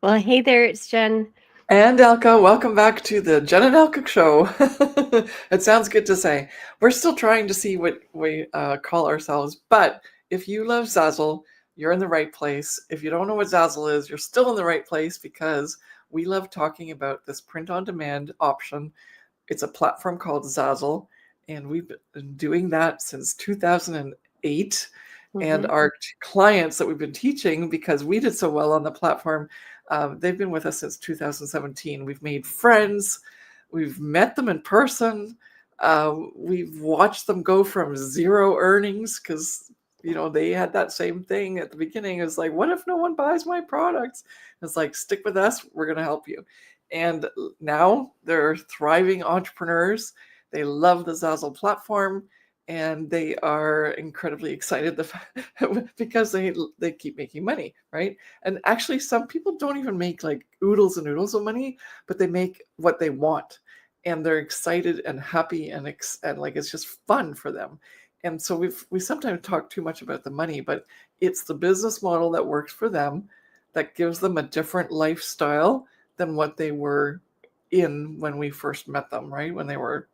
Well, hey there, it's Jen. And Elka, welcome back to the Jen and Elka show. It sounds good to say. We're still trying to see what we call ourselves, but if you love Zazzle, you're in the right place. If you don't know what Zazzle is, you're still in the right place because we love talking about this print on demand option. It's a platform called Zazzle, and we've been doing that since 2008. And Hmm. our clients that we've been teaching, because we did so well on the platform, they've been with us since 2017. We've made friends, we've met them in person, we've watched them go from zero earnings because they had that same thing at the beginning. It's like, what if no one buys my products? It's like, stick with us, we're going to help you. And now they're thriving entrepreneurs. They love the Zazzle platform, and they are incredibly excited because they keep making money, right? And actually, some people don't even make like oodles and oodles of money, but they make what they want, and they're excited and happy and like it's just fun for them. And so we sometimes talk too much about the money, but it's the business model that works for them, that gives them a different lifestyle than what they were in when we first met them, right? When they were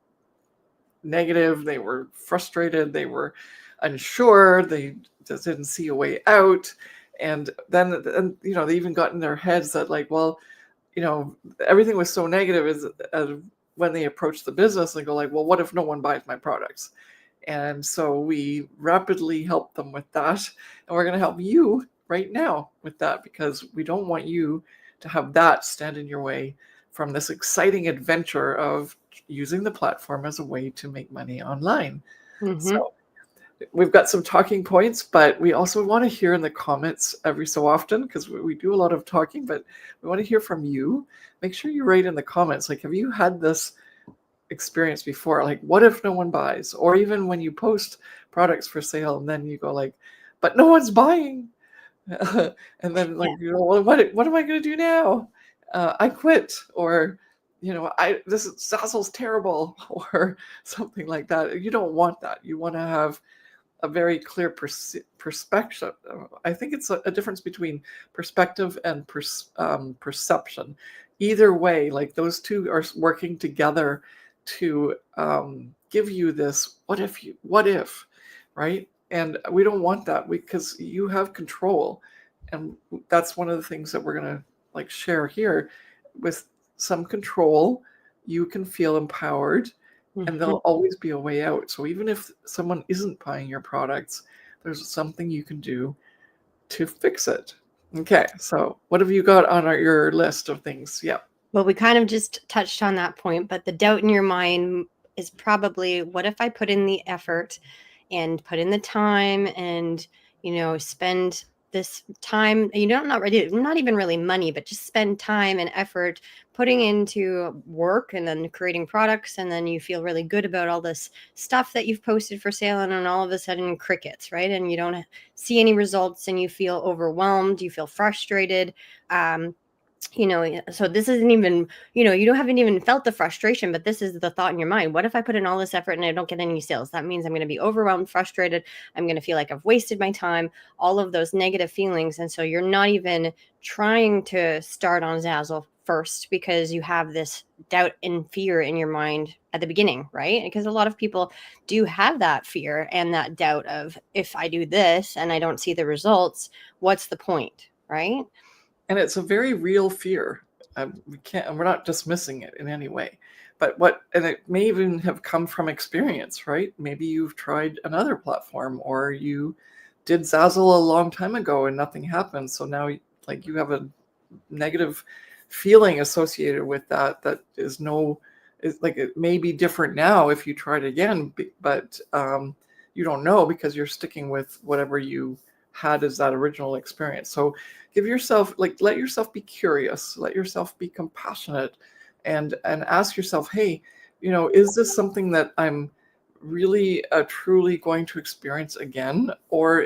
negative, they were frustrated, they were unsure, they just didn't see a way out. And then, they even got in their heads that, like, well, everything was so negative is when they approach the business, they go like, well, what if no one buys my products? And so we rapidly help them with that. And we're going to help you right now with that because we don't want you to have that stand in your way from this exciting adventure of using the platform as a way to make money online. Hmm. So we've got some talking points, but we also want to hear in the comments every so often because we do a lot of talking, but we want to hear from you. Make sure you write in the comments, like, have you had this experience before? Like, what if no one buys? Or even when you post products for sale and then you go like, but no one's buying. And then, like, well, what am I going to do now? I quit, or I this is Zazzle's terrible, or something like that. You don't want that. You want to have a very clear perspective. I think it's a difference between perspective and perception. Either way, like, those two are working together to give you this what if, right? And we don't want that because you have control. And that's one of the things that we're going to like share here. With some control, you can feel empowered, and Hmm. there'll always be a way out. So even if someone isn't buying your products, there's something you can do to fix it. Okay, so what have you got on your list of things? Yeah. Well, we kind of just touched on that point, but the doubt in your mind is probably, what if I put in the effort and put in the time and, spend this time, not even really money, but just spend time and effort putting into work and then creating products. And then you feel really good about all this stuff that you've posted for sale. And then all of a sudden, crickets, right? And you don't see any results and you feel overwhelmed, you feel frustrated. So this isn't even, you don't haven't even felt the frustration, but this is the thought in your mind. What if I put in all this effort and I don't get any sales? That means I'm going to be overwhelmed, frustrated. I'm going to feel like I've wasted my time, all of those negative feelings. And so you're not even trying to start on Zazzle first because you have this doubt and fear in your mind at the beginning, right? Because a lot of people do have that fear and that doubt of, if I do this and I don't see the results, what's the point, right? And it's a very real fear. We're not dismissing it in any way. And it may even have come from experience, right? Maybe you've tried another platform, or you did Zazzle a long time ago and nothing happened. So now, like, you have a negative feeling associated with that is like, it may be different now if you try it again, but you don't know because you're sticking with whatever you had as that original experience. So give yourself, like, let yourself be curious, let yourself be compassionate, and ask yourself, hey, is this something that I'm really truly going to experience again, or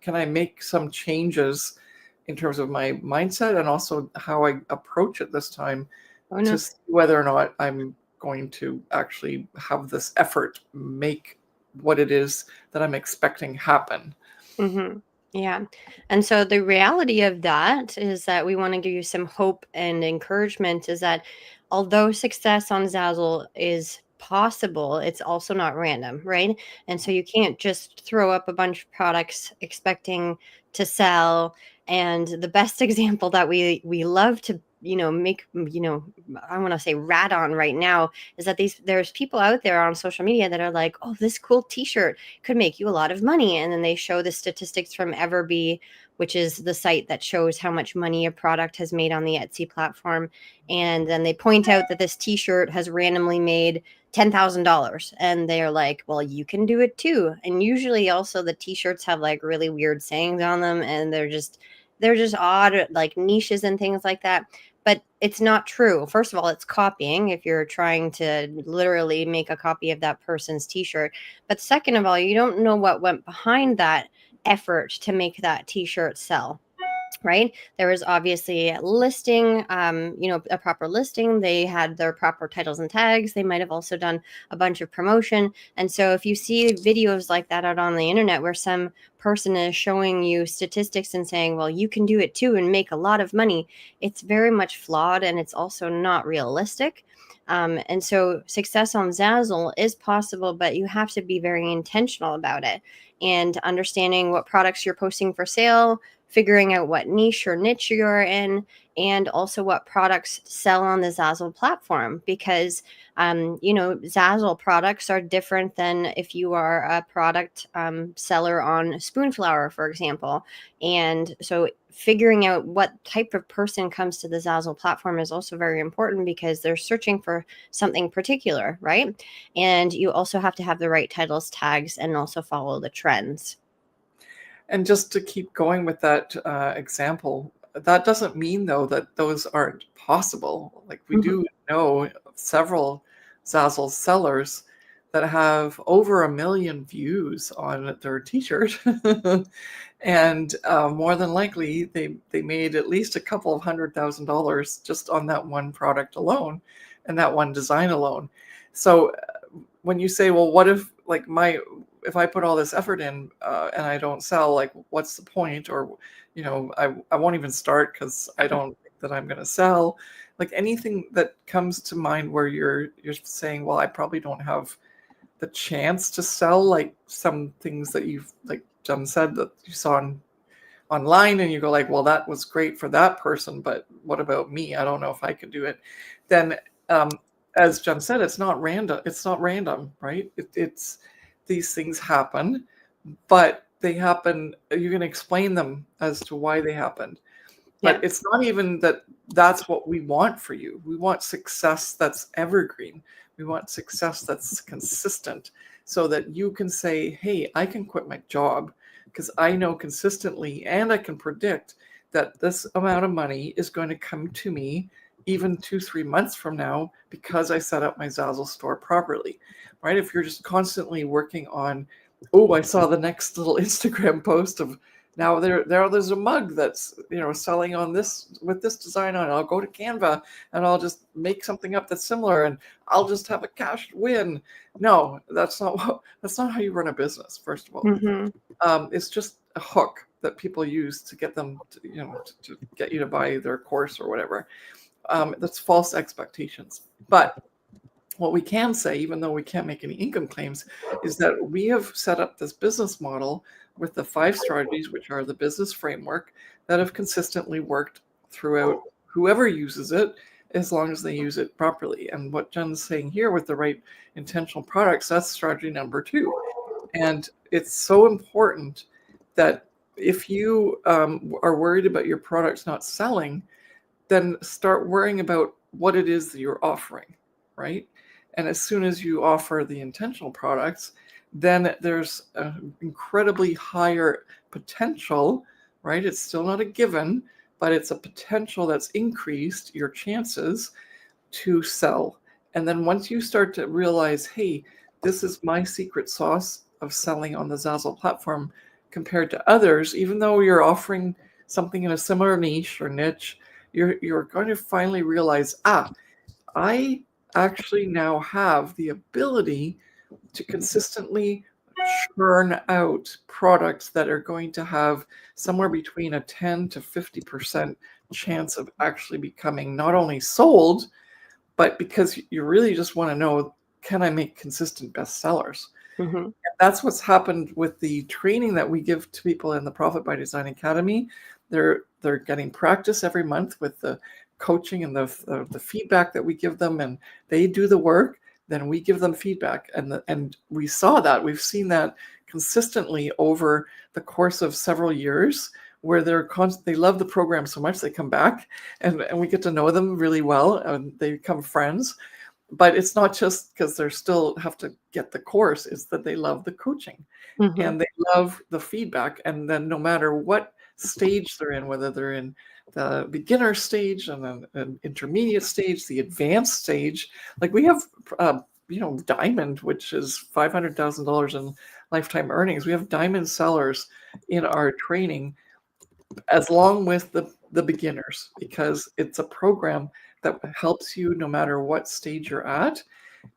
can I make some changes in terms of my mindset and also how I approach it this time, Oh, to no. see whether or not I'm going to actually have this effort make what it is that I'm expecting happen. Hmm. Yeah. And so the reality of that is that we want to give you some hope and encouragement is that although success on Zazzle is possible, it's also not random, right? And so you can't just throw up a bunch of products expecting to sell. And the best example that we love to, make, I want to say rat on right now is that there's people out there on social media that are like, "Oh, this cool t-shirt could make you a lot of money." And then they show the statistics from Everbee, which is the site that shows how much money a product has made on the Etsy platform. And then they point out that this t-shirt has randomly made $10,000. And they're like, well, you can do it too. And usually also the t-shirts have like really weird sayings on them, and they're just odd, like niches and things like that. But it's not true. First of all, it's copying if you're trying to literally make a copy of that person's t-shirt. But second of all, you don't know what went behind that effort to make that t-shirt sell, right? There was obviously a listing, a proper listing. They had their proper titles and tags. They might have also done a bunch of promotion. And so if you see videos like that out on the internet where some person is showing you statistics and saying, well, you can do it too and make a lot of money, it's very much flawed, and it's also not realistic. And so success on Zazzle is possible, but you have to be very intentional about it and understanding what products you're posting for sale, figuring out what niche you're in, and also what products sell on the Zazzle platform. Because, Zazzle products are different than if you are a product seller on Spoonflower, for example. And so figuring out what type of person comes to the Zazzle platform is also very important because they're searching for something particular, right? And you also have to have the right titles, tags, and also follow the trends. And just to keep going with that example, that doesn't mean though that those aren't possible. Like we Mhm. do know several Zazzle sellers that have over 1 million views on their t-shirt. And more than likely they made at least a couple of $100,000 just on that one product alone and that one design alone. So when you say, well, what if like if I put all this effort in and I don't sell, like what's the point? Or, I won't even start because I don't think that I'm going to sell. Like anything that comes to mind where you're saying, well, I probably don't have the chance to sell, like some things that you've, like Jen said, that you saw online and you go like, well, that was great for that person, but what about me? I don't know if I can do it. Then as Jen said, it's not random, right? It's these things happen, but they happen, you can explain them as to why they happened. Yeah. But it's not even that that's what we want for you. We want success that's evergreen. We want success that's consistent so that you can say, hey, I can quit my job because I know consistently and I can predict that this amount of money is going to come to me even 2-3 months from now because I set up my Zazzle store properly, right? If you're just constantly working on, oh, I saw the next little Instagram post of now there's a mug that's selling on this with this design on it. I'll go to Canva and I'll just make something up that's similar and I'll just have a cash win. No, that's not how you run a business. First of all, Hmm. it's just a hook that people use to get them to get you to buy their course or whatever. That's false expectations. But what we can say, even though we can't make any income claims, is that we have set up this business model with the 5 strategies, which are the business framework, that have consistently worked throughout whoever uses it, as long as they use it properly. And what Jen's saying here with the right intentional products, that's strategy number 2. And it's so important that if you are worried about your products not selling, then start worrying about what it is that you're offering, right? And as soon as you offer the intentional products, then there's an incredibly higher potential, right? It's still not a given, but it's a potential that's increased your chances to sell. And then once you start to realize, hey, this is my secret sauce of selling on the Zazzle platform compared to others, even though you're offering something in a similar niche or niche, you're going to finally realize, I actually now have the ability to consistently churn out products that are going to have somewhere between a 10 to 50% chance of actually becoming not only sold, but because you really just want to know, can I make consistent bestsellers? Mm-hmm. That's what's happened with the training that we give to people in the Profit by Design Academy. They're getting practice every month with the coaching and the feedback that we give them, and they do the work. Then we give them feedback, and we saw that we've seen that consistently over the course of several years, where they love the program so much they come back, and we get to know them really well, and they become friends. But it's not just because they still have to get the course, it's that they love the coaching Mm-hmm. and they love the feedback. And then no matter what stage they're in, whether they're in the beginner stage and then an intermediate stage, the advanced stage, like we have, Diamond, which is $500,000 in lifetime earnings. We have diamond sellers in our training as long with the beginners, because it's a program that helps you no matter what stage you're at,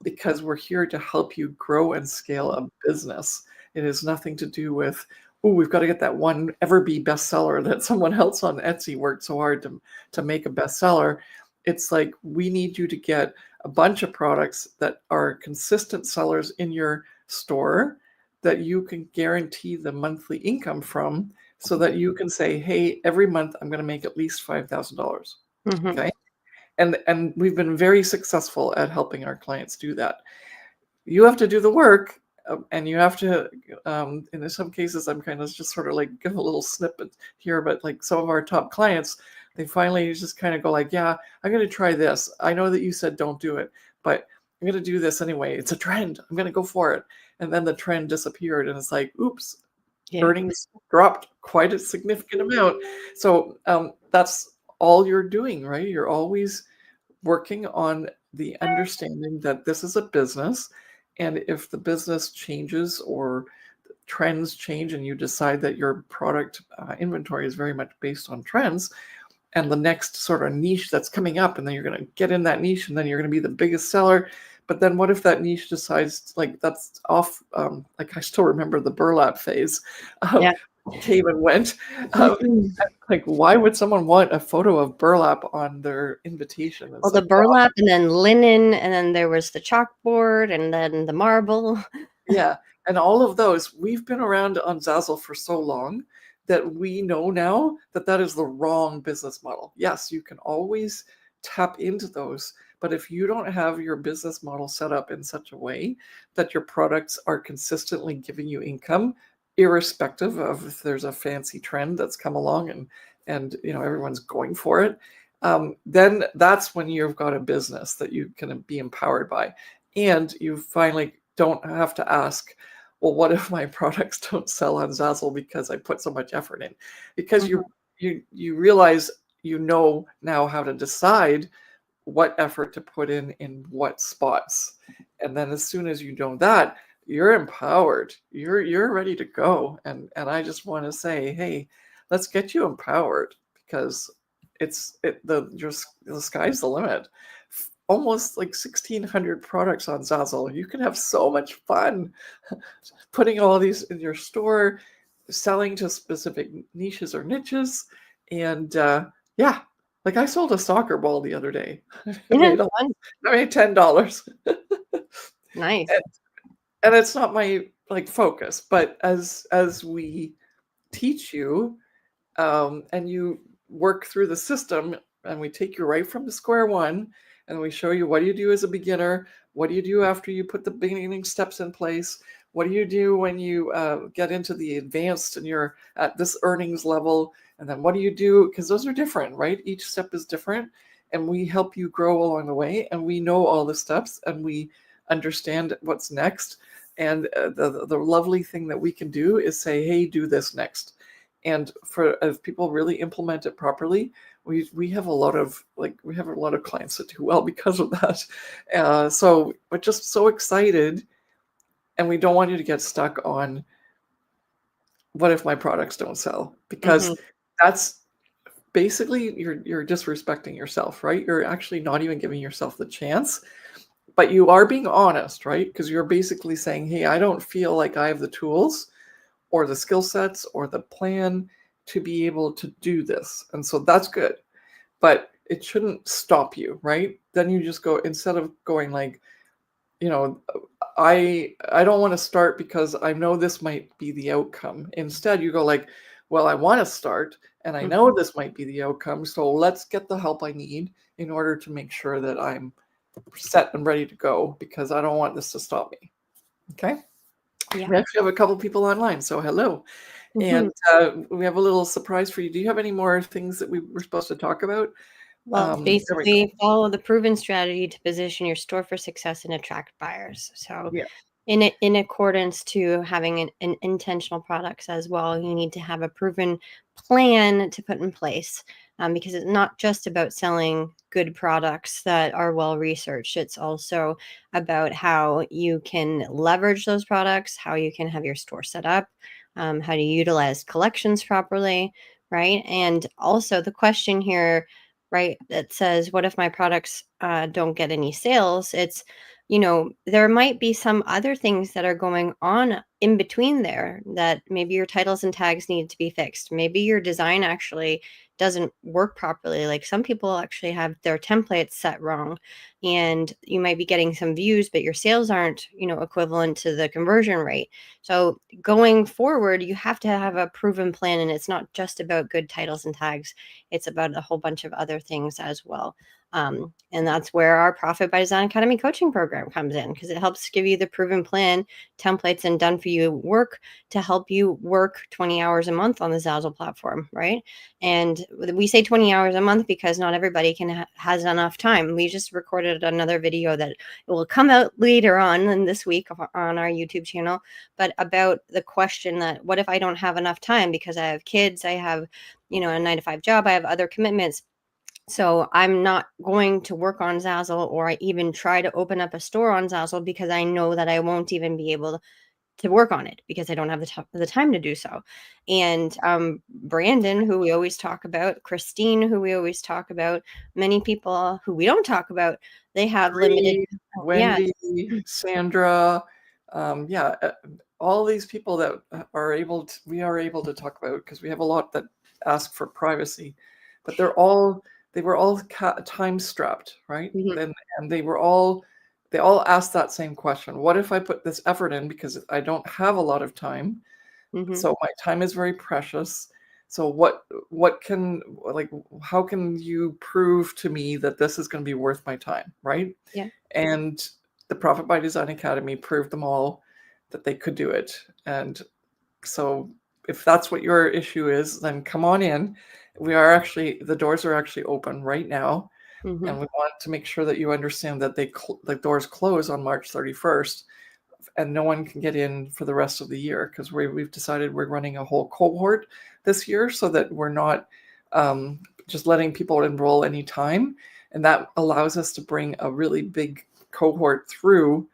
because we're here to help you grow and scale a business. It has nothing to do with, oh, we've got to get that one Everbee bestseller that someone else on Etsy worked so hard to make a bestseller. It's like, we need you to get a bunch of products that are consistent sellers in your store that you can guarantee the monthly income from, so that you can say, hey, every month I'm going to make at least $5,000. Mm-hmm. Okay. And we've been very successful at helping our clients do that. You have to do the work, and you have to, in some cases, I'm kind of just sort of like give a little snippet here, but like some of our top clients, they finally just kind of go like, yeah, I'm going to try this. I know that you said don't do it, but I'm going to do this anyway. It's a trend. I'm going to go for it. And then the trend disappeared, and it's like, oops, Yeah. earnings dropped quite a significant amount. So that's all you're doing, right? You're always working on the understanding that this is a business. And if the business changes or trends change and you decide that your product inventory is very much based on trends, and the next sort of niche that's coming up, and then you're going to get in that niche, and then you're going to be the biggest seller. But then what if that niche decides, like, that's off? Like, I still remember the burlap phase Yeah. came and went. Like, why would someone want a photo of burlap on their invitation? Well, It's the like, wow. burlap and then linen, and then there was the chalkboard and then the marble. Yeah, and all of those, we've been around on Zazzle for so long that we know now that that is the wrong business model. Yes, you can always tap into those, but if you don't have your business model set up in such a way that your products are consistently giving you income, irrespective of if there's a fancy trend that's come along and everyone's going for it, then that's when you've got a business that you can be empowered by, and you finally don't have to ask, well, what if my products don't sell on Zazzle because I put so much effort in? Because Mhm. you realize you know now how to decide what effort to put in what spots. And then as soon as you know that, you're empowered. You're ready to go. And I just want to say, hey, let's get you empowered, because the sky's the limit. Almost like 1,600 products on Zazzle. You can have so much fun putting all of these in your store, selling to specific niches or niches. And yeah, like I sold a soccer ball the other day. I Yeah, made fun. $10. Nice. and, and it's not my like focus, but as we teach you, and you work through the system, and we take you right from the square one, and we show you, what do you do as a beginner, what do you do after you put the beginning steps in place, what do you do when you get into the advanced and you're at this earnings level, and then what do you do, because those are different, right? Each step is different, and we help you grow along the way, and we know all the steps, and we understand what's next. And the lovely thing that we can do is say, hey, do this next. And for if people really implement it properly, we have a lot of clients that do well because of that. So we're just so excited, and we don't want you to get stuck on, what if my products don't sell? Because Mhm. that's basically, you're disrespecting yourself, right? You're actually not even giving yourself the chance. but you are being honest, right? Because you're basically saying, hey, I don't feel like I have the tools or the skill sets or the plan to be able to do this. And so that's good. But it shouldn't stop you, right? Then you just go, instead of going like, you know, I don't want to start because I know this might be the outcome. Instead, you go like, well, I want to start and I know this might be the outcome. So let's get the help I need in order to make sure that I'm set and ready to go, because I don't want this to stop me. Okay. Yeah. We actually have a couple people online. So hello. And we have a little surprise for you. Do you have any more things that we were supposed to talk about? Well, There we go. basically, follow the proven strategy to position your store for success and attract buyers. So, Yeah. in accordance to having an intentional products as well, you need to have a proven plan to put in place, because it's not just about selling good products that are well researched. It's also about how you can leverage those products, how you can have your store set up, how to utilize collections properly, right? And also the question here, right, that says, what if my products don't get any sales? It's, there might be some other things that are going on in between there, that maybe your titles and tags need to be fixed. Maybe your design actually doesn't work properly. Like, some people actually have their templates set wrong, and you might be getting some views, but your sales aren't, equivalent to the conversion rate. So going forward, you have to have a proven plan, and it's not just about good titles and tags. It's about a whole bunch of other things as well. And that's where our Profit by Design Academy coaching program comes in, because it helps give you the proven plan, templates, and done for you work to help you work 20 hours a month on the Zazzle platform, right? And we say 20 hours a month because not everybody has enough time. We just recorded another video that will come out later on in this week on our YouTube channel, but about the question that, what if I don't have enough time because I have kids, I have, a 9-to-5 job, I have other commitments. So I'm not going to work on Zazzle, or I even try to open up a store on Zazzle, because I know that I won't even be able to work on it because I don't have the time to do so. And Brandon, who we always talk about, Christine, who we always talk about, many people who we don't talk about, they have limited. Bree, Yeah. Wendy, Sandra, yeah, all these people that we are able to talk about, because we have a lot that ask for privacy, but they were all time strapped, right? Mhm, And they all asked that same question. What if I put this effort in because I don't have a lot of time? mhm, So my time is very precious. So what can, like, how can you prove to me that this is going to be worth my time, right? yeah. And the Profit by Design Academy proved them all that they could do it. And so if that's what your issue is, then come on in. The doors are actually open right now. And Mhm, we want to make sure that you understand that the doors close on March 31st, and no one can get in for the rest of the year, because we've decided we're running a whole cohort this year, so that we're not just letting people enroll anytime. And that allows us to bring a really big cohort through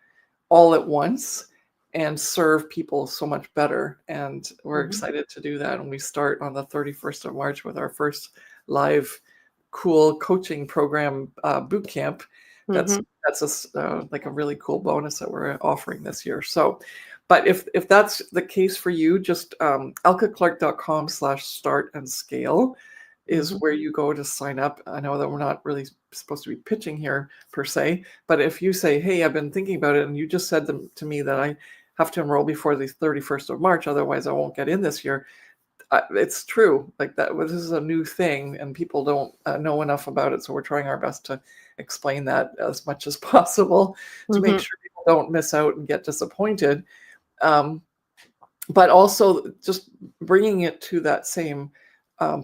all at once and serve people so much better. And we're mhm, excited to do that. And we start on the 31st of March with our first live cool coaching program boot camp. That's mhm. like a really cool bonus that we're offering this year. So, but if that's the case for you, just alkaclark.com/start and scale is Mhm. where you go to sign up. I know that we're not really supposed to be pitching here per se, but if you say, hey, I've been thinking about it, and you just said to me that I have to enroll before the 31st of March, otherwise I won't get in this year. It's true. Like that, this is a new thing and people don't know enough about it. So we're trying our best to explain that as much as possible to make Mhm. sure people don't miss out and get disappointed. Um, but also just bringing it to that same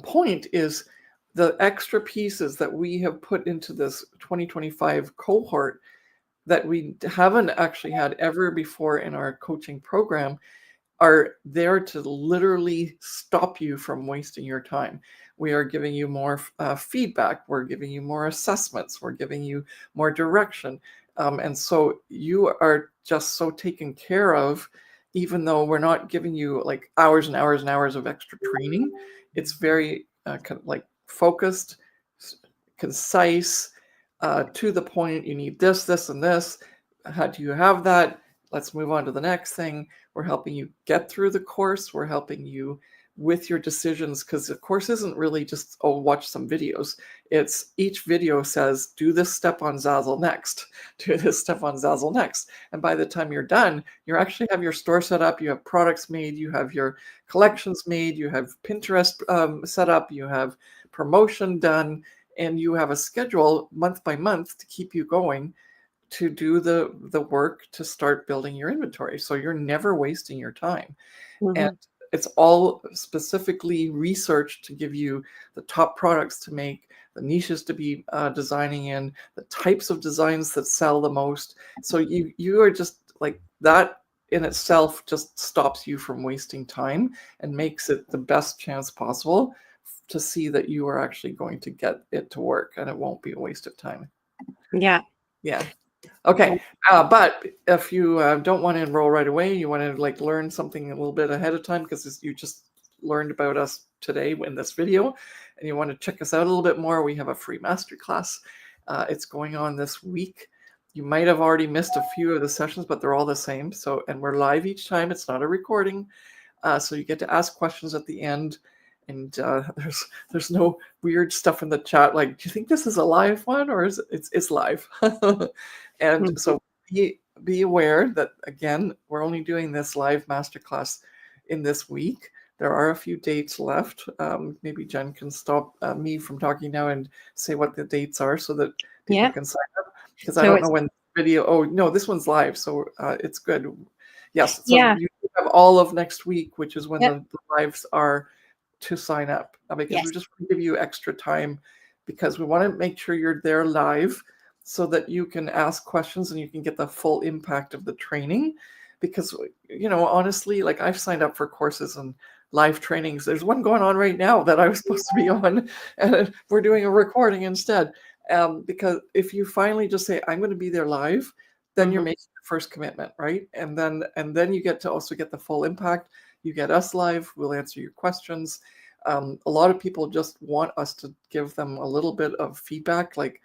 point is the extra pieces that we have put into this 2025 cohort that we haven't actually had ever before in our coaching program are there to literally stop you from wasting your time. We are giving you more feedback. We're giving you more assessments. We're giving you more direction. And so you are just so taken care of, even though we're not giving you like hours and hours and hours of extra training. It's very like focused, concise, to the point. You need this, this, and this. How do you have that? Let's move on to the next thing. We're helping you get through the course. We're helping you with your decisions, because the course isn't really just, oh, watch some videos. It's each video says, do this step on Zazzle next, do this step on Zazzle next. And by the time you're done, you actually have your store set up, you have products made, you have your collections made, you have Pinterest set up, you have promotion done, and you have a schedule month by month to keep you going to do the work to start building your inventory. So you're never wasting your time. And it's all specifically researched to give you the top products to make, the niches to be designing in, the types of designs that sell the most. So you are just like that in itself just stops you from wasting time and makes it the best chance possible to see that you are actually going to get it to work, and it won't be a waste of time. Yeah. Okay. But if you don't want to enroll right away, you want to like learn something a little bit ahead of time, because you just learned about us today in this video, and you want to check us out a little bit more, we have a free masterclass. It's going on this week. You might have already missed a few of the sessions, but they're all the same. So, and we're live each time. It's not a recording. So you get to ask questions at the end. And there's no weird stuff in the chat like, do you think this is a live one, or is it's live? And so be aware that, again, we're only doing this live masterclass in this week. There are a few dates left. Maybe Jen can stop me from talking now and say what the dates are so that people can sign up, because I don't know when the video. Oh no, this one's live, so it's good. Yes, so you have all of next week, which is when the lives are, to sign up, because we just want to give you extra time, because we want to make sure you're there live so that you can ask questions and you can get the full impact of the training. Because, you know, honestly, like, I've signed up for courses and live trainings. There's one going on right now that I was supposed to be on, and we're doing a recording instead. Because if you finally just say, I'm going to be there live, then you're making the first commitment, right? And then you get to also get the full impact. You get us live, we'll answer your questions. A lot of people just want us to give them a little bit of feedback, like,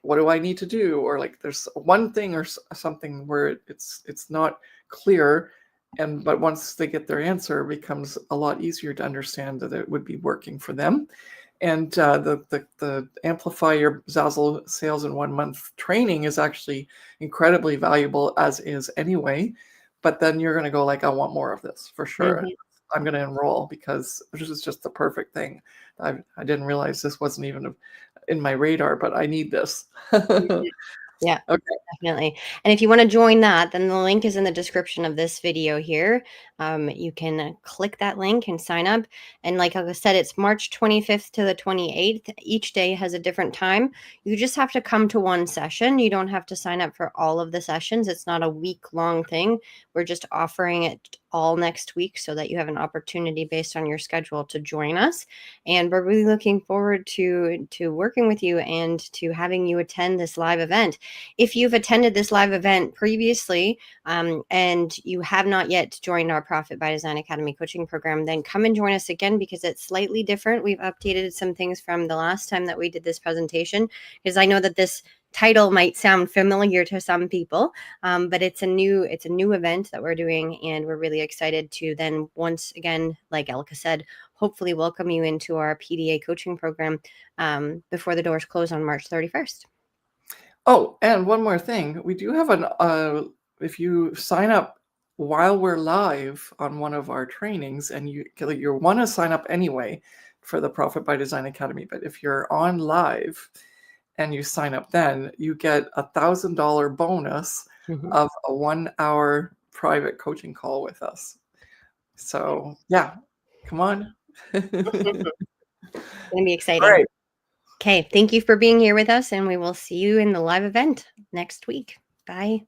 what do I need to do? Or like, there's one thing or something where it's not clear, but once they get their answer, it becomes a lot easier to understand that it would be working for them. And the Amplify Your Zazzle Sales in 1 month training is actually incredibly valuable, as is anyway. But then you're going to go like, I want more of this for sure. I'm going to enroll, because this is just the perfect thing. I didn't realize this wasn't even in my radar, but I need this. Yeah, okay, definitely. And if you want to join that, then the link is in the description of this video here. You can click that link and sign up. And like I said, it's March 25th to the 28th. Each day has a different time. You just have to come to one session. You don't have to sign up for all of the sessions. It's not a week-long thing. We're just offering it all next week so that you have an opportunity based on your schedule to join us. And we're really looking forward to working with you and to having you attend this live event. If you've attended this live event previously and you have not yet joined our Profit by Design Academy coaching program, then come and join us again, because it's slightly different. We've updated some things from the last time that we did this presentation, because I know that this title might sound familiar to some people, but it's a new event that we're doing, and we're really excited to then, once again, like Elka said, hopefully welcome you into our PDA coaching program before the doors close on March 31st. Oh, and one more thing. We do have if you sign up while we're live on one of our trainings, and you want to sign up anyway for the Profit by Design Academy, but if you're on live and you sign up, then you get $1,000 bonus of a 1 hour private coaching call with us. So yeah, come on. It's going to be exciting. All right. Okay, thank you for being here with us, and we will see you in the live event next week. Bye.